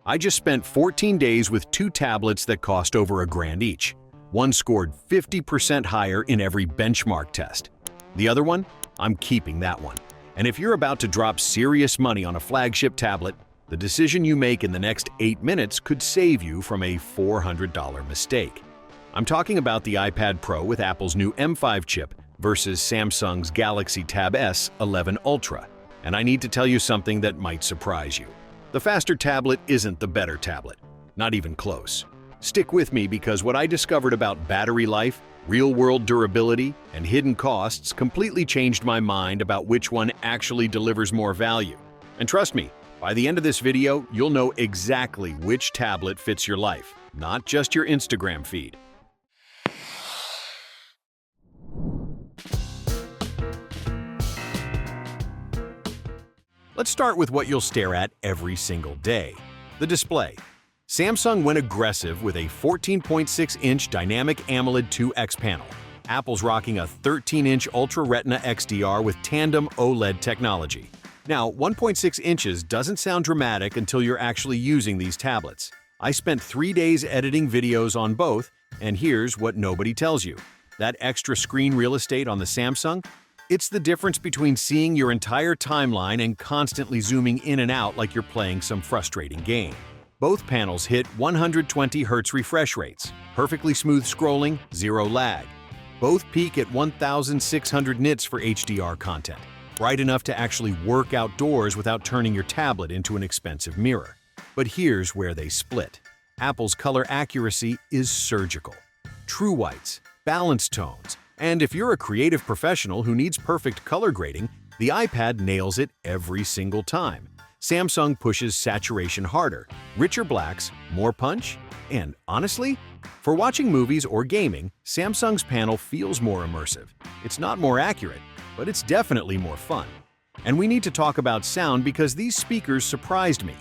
I just spent 14 days with two tablets that cost over $1,000 each. One scored 50% higher in every benchmark test. The other one? I'm keeping that one. And if you're about to drop serious money on a flagship tablet, the decision you make in the next 8 minutes could save you from a $400 mistake. I'm talking about the iPad Pro with Apple's new M5 chip versus Samsung's Galaxy Tab S11 Ultra. And I need to tell you something that might surprise you. The faster tablet isn't the better tablet. Not even close. Stick with me because what I discovered about battery life, real-world durability, and hidden costs completely changed my mind about which one actually delivers more value. And trust me, by the end of this video, you'll know exactly which tablet fits your life, not just your Instagram feed. Let's start with what you'll stare at every single day: the display. Samsung went aggressive with a 14.6-inch Dynamic AMOLED 2X panel. Apple's rocking a 13-inch Ultra Retina XDR with tandem OLED technology. Now, 1.6 inches doesn't sound dramatic until you're actually using these tablets. I spent 3 days editing videos on both, and here's what nobody tells you. That extra screen real estate on the Samsung? It's the difference between seeing your entire timeline and constantly zooming in and out like you're playing some frustrating game. Both panels hit 120 Hz refresh rates, perfectly smooth scrolling, zero lag. Both peak at 1,600 nits for HDR content, bright enough to actually work outdoors without turning your tablet into an expensive mirror. But here's where they split. Apple's color accuracy is surgical. True whites, balanced tones, and if you're a creative professional who needs perfect color grading, the iPad nails it every single time. Samsung pushes saturation harder, richer blacks, more punch, and honestly, for watching movies or gaming, Samsung's panel feels more immersive. It's not more accurate, but it's definitely more fun. And we need to talk about sound because these speakers surprised me.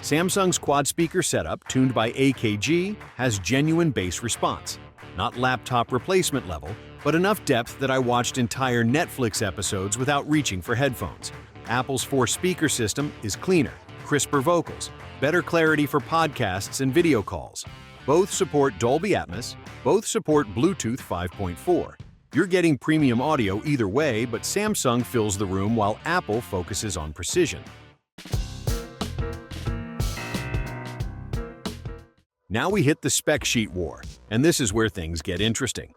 Samsung's quad speaker setup, tuned by AKG, has genuine bass response. Not laptop replacement level, but enough depth that I watched entire Netflix episodes without reaching for headphones. Apple's 4-speaker system is cleaner, crisper vocals, better clarity for podcasts and video calls. Both support Dolby Atmos, both support Bluetooth 5.4. You're getting premium audio either way, but Samsung fills the room while Apple focuses on precision. Now we hit the spec sheet war, and this is where things get interesting.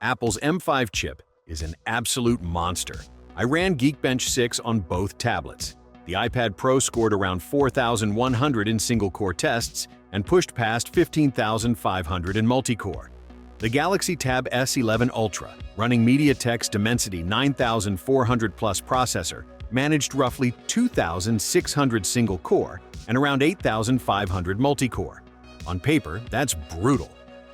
Apple's M5 chip is an absolute monster. I ran Geekbench 6 on both tablets. The iPad Pro scored around 4,100 in single-core tests and pushed past 15,500 in multi-core. The Galaxy Tab S11 Ultra, running MediaTek's Dimensity 9400 Plus processor, managed roughly 2,600 single-core and around 8,500 multi-core. On paper, that's brutal.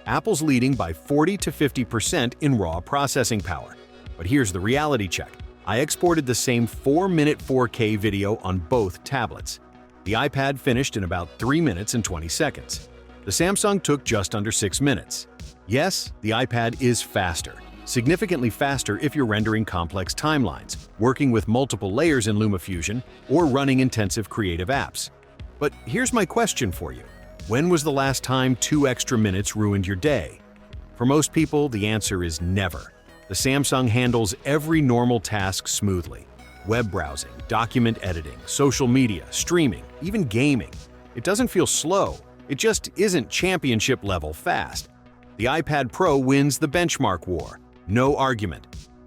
Apple's leading by 40 to 50% in raw processing power. But here's the reality check. I exported the same 4-minute 4K video on both tablets. The iPad finished in about 3 minutes and 20 seconds. The Samsung took just under 6 minutes. Yes, the iPad is faster. Significantly faster if you're rendering complex timelines, working with multiple layers in LumaFusion, or running intensive creative apps. But here's my question for you. When was the last time 2 extra minutes ruined your day? For most people, the answer is never. The Samsung handles every normal task smoothly. Web browsing, document editing, social media, streaming, even gaming. It doesn't feel slow. It just isn't championship-level fast. The iPad Pro wins the benchmark war. No argument.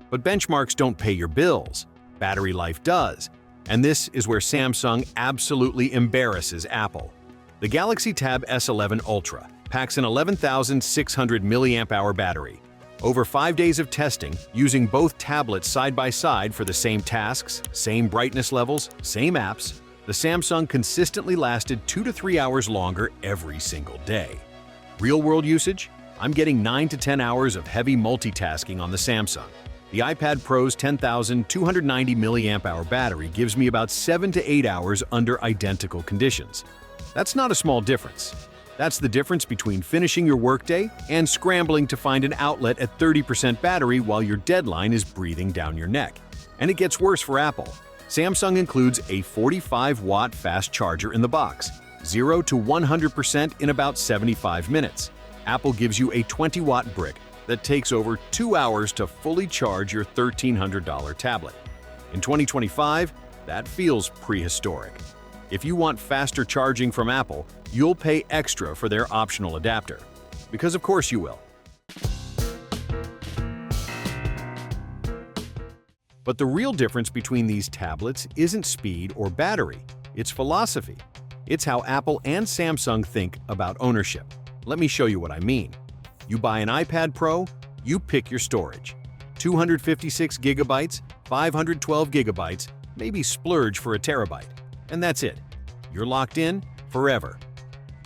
But benchmarks don't pay your bills. Battery life does. And this is where Samsung absolutely embarrasses Apple. The Galaxy Tab S11 Ultra packs an 11,600 mAh battery. Over 5 days of testing, using both tablets side by side for the same tasks, same brightness levels, same apps, the Samsung consistently lasted 2 to 3 hours longer every single day. Real-world usage? I'm getting 9 to 10 hours of heavy multitasking on the Samsung. The iPad Pro's 10,290 mAh battery gives me about 7 to 8 hours under identical conditions. That's not a small difference. That's the difference between finishing your workday and scrambling to find an outlet at 30% battery while your deadline is breathing down your neck. And it gets worse for Apple. Samsung includes a 45-watt fast charger in the box. 0 to 100% in about 75 minutes. Apple gives you a 20-watt brick that takes over 2 hours to fully charge your $1,300 tablet. In 2025, that feels prehistoric. If you want faster charging from Apple, you'll pay extra for their optional adapter. Because of course you will. But the real difference between these tablets isn't speed or battery, it's philosophy. It's how Apple and Samsung think about ownership. Let me show you what I mean. You buy an iPad Pro, you pick your storage. 256 gigabytes, 512 gigabytes, maybe splurge for a terabyte. And that's it. You're locked in forever.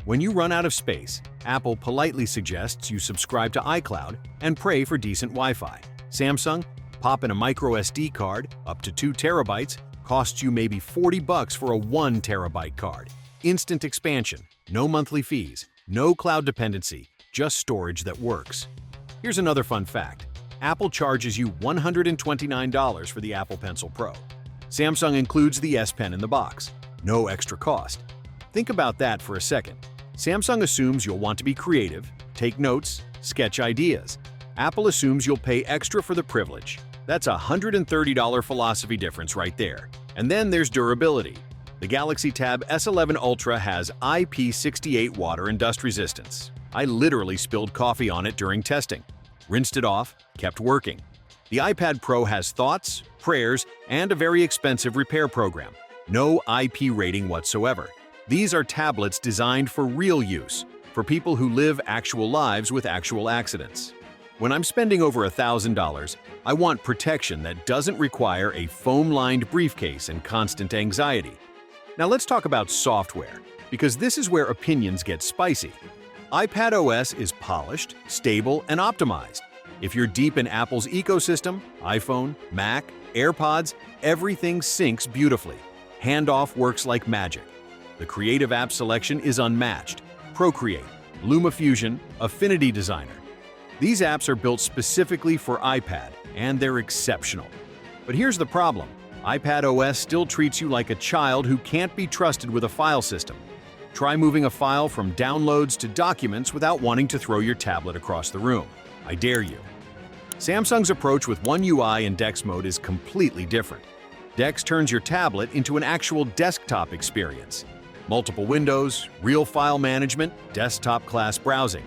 When you run out of space, Apple politely suggests you subscribe to iCloud and pray for decent Wi-Fi. Samsung, pop in a micro SD card, up to 2 terabytes, costs you maybe $40 for a 1 terabyte card. Instant expansion, no monthly fees, no cloud dependency, just storage that works. Here's another fun fact. Apple charges you $129 for the Apple Pencil Pro. Samsung includes the S Pen in the box. No extra cost. Think about that for a second. Samsung assumes you'll want to be creative, take notes, sketch ideas. Apple assumes you'll pay extra for the privilege. That's a $130 philosophy difference right there. And then there's durability. The Galaxy Tab S11 Ultra has IP68 water and dust resistance. I literally spilled coffee on it during testing. Rinsed it off, kept working. The iPad Pro has thoughts, prayers, and a very expensive repair program. No IP rating whatsoever. These are tablets designed for real use, for people who live actual lives with actual accidents. When I'm spending over $1,000, I want protection that doesn't require a foam-lined briefcase and constant anxiety. Now let's talk about software, because this is where opinions get spicy. iPad OS is polished, stable, and optimized. If you're deep in Apple's ecosystem, iPhone, Mac, AirPods, everything syncs beautifully. Handoff works like magic. The creative app selection is unmatched. Procreate, LumaFusion, Affinity Designer. These apps are built specifically for iPad, and they're exceptional. But here's the problem. iPad OS still treats you like a child who can't be trusted with a file system. Try moving a file from downloads to documents without wanting to throw your tablet across the room. I dare you. Samsung's approach with One UI and DeX mode is completely different. DeX turns your tablet into an actual desktop experience. Multiple windows, real file management, desktop-class browsing.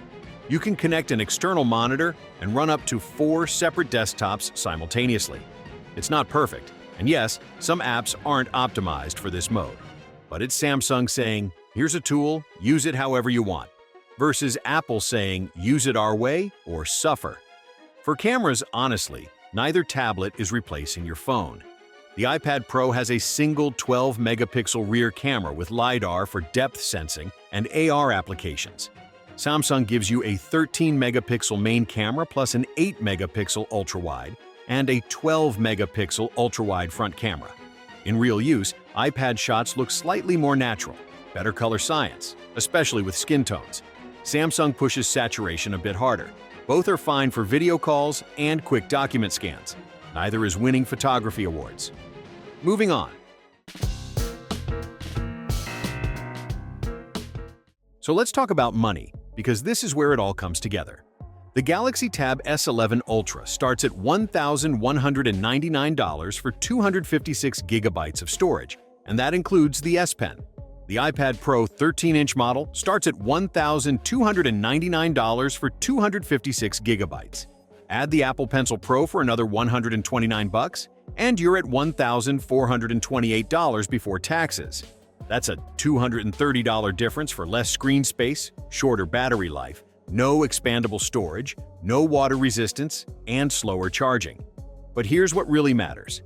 You can connect an external monitor and run up to 4 separate desktops simultaneously. It's not perfect, and yes, some apps aren't optimized for this mode. But it's Samsung saying, here's a tool, use it however you want, versus Apple saying, use it our way or suffer. For cameras, honestly, neither tablet is replacing your phone. The iPad Pro has a single 12-megapixel rear camera with LiDAR for depth sensing and AR applications. Samsung gives you a 13-megapixel main camera plus an 8-megapixel ultra-wide and a 12-megapixel ultra-wide front camera. In real use, iPad shots look slightly more natural, better color science, especially with skin tones. Samsung pushes saturation a bit harder. Both are fine for video calls and quick document scans. Neither is winning photography awards. Moving on. So let's talk about money, because this is where it all comes together. The Galaxy Tab S11 Ultra starts at $1,199 for 256 gigabytes of storage, and that includes the S Pen. The iPad Pro 13-inch model starts at $1,299 for 256 gigabytes. Add the Apple Pencil Pro for another $129, and you're at $1,428 before taxes. That's a $230 difference for less screen space, shorter battery life, no expandable storage, no water resistance, and slower charging. But here's what really matters.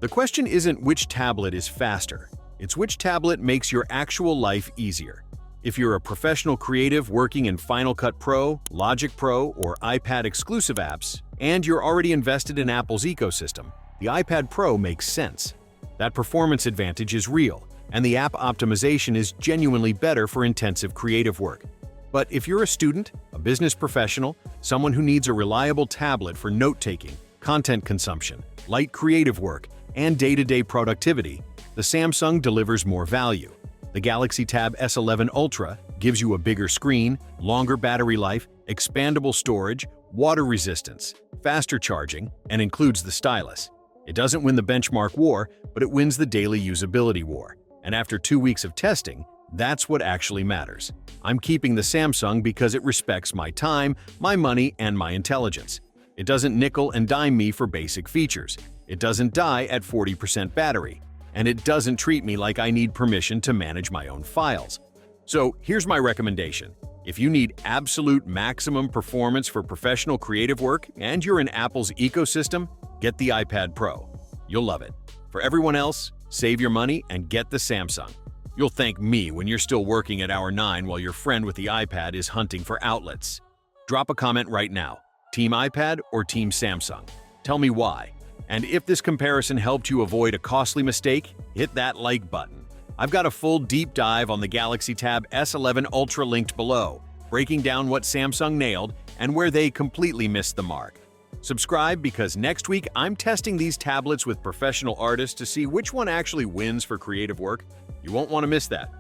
The question isn't which tablet is faster, it's which tablet makes your actual life easier. If you're a professional creative working in Final Cut Pro, Logic Pro, or iPad exclusive apps, and you're already invested in Apple's ecosystem, the iPad Pro makes sense. That performance advantage is real, and the app optimization is genuinely better for intensive creative work. But if you're a student, a business professional, someone who needs a reliable tablet for note-taking, content consumption, light creative work, and day-to-day productivity, the Samsung delivers more value. The Galaxy Tab S11 Ultra gives you a bigger screen, longer battery life, expandable storage, water resistance, faster charging, and includes the stylus. It doesn't win the benchmark war, but it wins the daily usability war. And after 2 weeks of testing, that's what actually matters. I'm keeping the Samsung because it respects my time, my money, and my intelligence. It doesn't nickel and dime me for basic features. It doesn't die at 40% battery. And it doesn't treat me like I need permission to manage my own files. So here's my recommendation. If you need absolute maximum performance for professional creative work and you're in Apple's ecosystem, get the iPad Pro. You'll love it. For everyone else, save your money and get the Samsung. You'll thank me when you're still working at hour 9 while your friend with the iPad is hunting for outlets. Drop a comment right now. Team iPad or Team Samsung? Tell me why. And if this comparison helped you avoid a costly mistake, hit that like button. I've got a full deep dive on the Galaxy Tab S11 Ultra linked below, breaking down what Samsung nailed and where they completely missed the mark. Subscribe because next week I'm testing these tablets with professional artists to see which one actually wins for creative work. You won't want to miss that.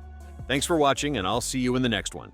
Thanks for watching, and I'll see you in the next one.